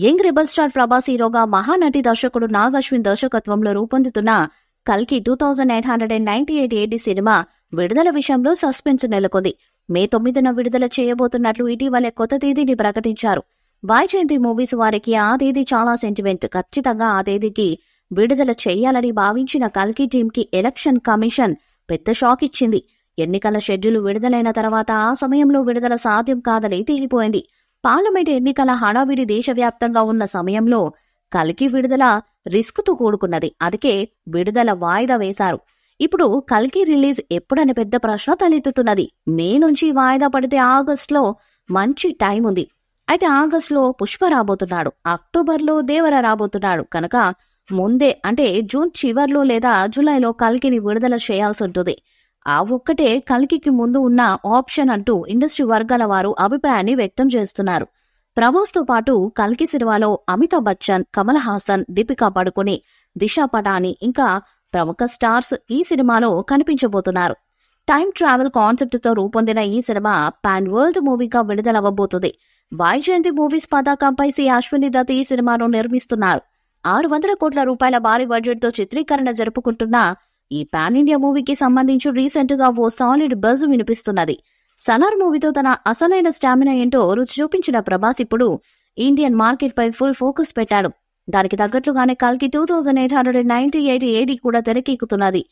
Young rebel star Prabhas హీరోగా మహానటి దర్శకుడు నాగ్ అశ్విన్ దర్శకత్వంలో రూపొందుతున్న కల్కి 2898 AD సినిమా విడుదల విషయంలో సస్పెన్స్ నెలకొంది. మే 9న విడుదల చేయబోతున్నట్లు ఇటీవలే కొత్త తేదీని ప్రకటించారు. వైజయంతి మూవీస్ వారికి ఆ తేదీ చాలా సెంటిమెంట్. ఖచ్చితంగా ఆ తేదీకి విడుదల చేయాలని భావించిన కల్కి టీంకి ఎలక్షన్ కమిషన్ పెద్ద షాక్ ఇచ్చింది. ఎన్నికల షెడ్యూల్ విడుదలైన తర్వాత ఆ సమయంలో విడుదల సాధ్యం కాదని తేలిపోయింది. పార్లమెంట్ ఎన్నికల హడావిడి దేశవ్యాప్తంగా ఉన్న సమయంలో కల్కి విడుదల రిస్క్తో కూడుకున్నది. అందుకే విడుదల వాయిదా వేశారు. ఇప్పుడు కల్కి రిలీజ్ ఎప్పుడనే పెద్ద ప్రశ్న తలెత్తుతున్నది. మే నుంచి వాయిదా పడితే ఆగస్టులో మంచి టైం ఉంది. అయితే ఆగస్టులో పుష్ప రాబోతున్నాడు, అక్టోబర్లో దేవర రాబోతున్నాడు కనుక ముందే అంటే జూన్ చివర్లో లేదా జూలైలో కల్కిని విడుదల చేయాల్సి ఉంటుంది. ఆ ఒక్కటే కల్కికి ముందు ఉన్న ఆప్షన్ అంటూ ఇండస్ట్రీ వర్గాల వారు అభిప్రాయాన్ని వ్యక్తం చేస్తున్నారు. ప్రభాస్తో పాటు కల్కి సినిమాలో అమితాబ్ బచ్చన్, కమల్ హాసన్, దీపికా పడుకుని, దిశా పటాని ఇంకా ప్రముఖ స్టార్స్ ఈ సినిమాలో కనిపించబోతున్నారు. టైమ్ ట్రావెల్ కాన్సెప్ట్ తో రూపొందిన ఈ సినిమా పాన్ వరల్డ్ మూవీగా విడుదలవ్వబోతుంది. వైజయంతి మూవీస్ పతాకంపై సి అశ్విని దత్ ఈ సినిమాను నిర్మిస్తున్నారు. 600 కోట్ల రూపాయల భారీ బడ్జెట్ తో చిత్రీకరణ జరుపుకుంటున్న ఈ పాన్ ఇండియా మూవీకి సంబంధించి రీసెంట్ గా ఓ సాలిడ్ బజ్ వినిపిస్తున్నది. సలార్ మూవీతో తన అసలైన స్టామినా ఏంటో రుచి చూపించిన ప్రభాస్ ఇప్పుడు ఇండియన్ మార్కెట్ పై ఫుల్ ఫోకస్ పెట్టాడు. దానికి తగ్గట్లుగానే కల్కి 2898 AD కూడా తెరకెక్కుతున్నది.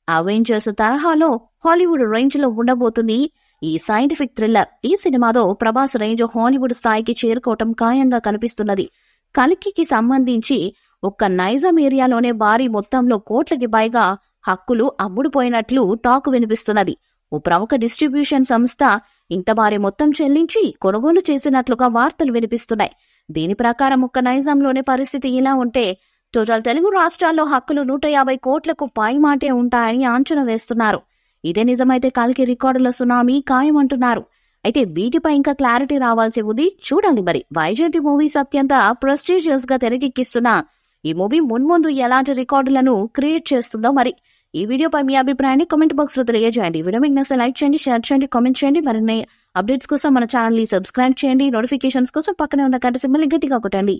అవెంజర్స్ తరహాలో హాలీవుడ్ రేంజ్ లో ఉండబోతుంది ఈ సైంటిఫిక్ థ్రిల్లర్. ఈ సినిమాతో ప్రభాస్ రేంజ్ హాలీవుడ్ స్థాయికి చేరుకోవటం ఖాయంగా కనిపిస్తున్నది. కల్కికి సంబంధించి ఒక్క నైజాం ఏరియాలోనే భారీ మొత్తంలో కోట్లకి పైగా హక్కులు అమ్ముడుపోయినట్లు టాక్ వినిపిస్తున్నది. ఓ ప్రముఖ డిస్ట్రిబ్యూషన్ సంస్థ ఇంత భారీ మొత్తం చెల్లించి కొనుగోలు చేసినట్లుగా వార్తలు వినిపిస్తున్నాయి. దీని ప్రకారం ఒక్క నైజాంలోనే పరిస్థితి ఇలా ఉంటే టోటల్ తెలుగు రాష్ట్రాల్లో హక్కులు 150 కోట్లకు పైమాటే ఉంటాయని అంచనా వేస్తున్నారు. ఇదే నిజమైతే కల్కి రికార్డుల సునామీ ఖాయమంటున్నారు. అయితే వీటిపై ఇంకా క్లారిటీ రావాల్సి ఉంది, చూడాలి మరి. వైజయంతి మూవీస్ అత్యంత ప్రెస్టీజియస్ గా తెరకెక్కిస్తున్న ఈ మూవీ మున్ముందు ఎలాంటి రికార్డులను క్రియేట్ చేస్తుందో మరి. ఈ వీడియోపై మీ అభిప్రాయాన్ని కామెంట్ బాక్స్ లో తెలియజేయండి. వీడియో మీకు నచ్చితే లైక్ చేయండి, షేర్ చేయండి, కామెంట్ చేయండి. మరిన్ని అప్డేట్స్ కోసం మన ఛానల్ ని సబ్స్క్రైబ్ చేయండి. నోటిఫికేషన్స్ కోసం పక్కనే ఉన్న గంట సింబల్ గట్టిగా కొట్టండి.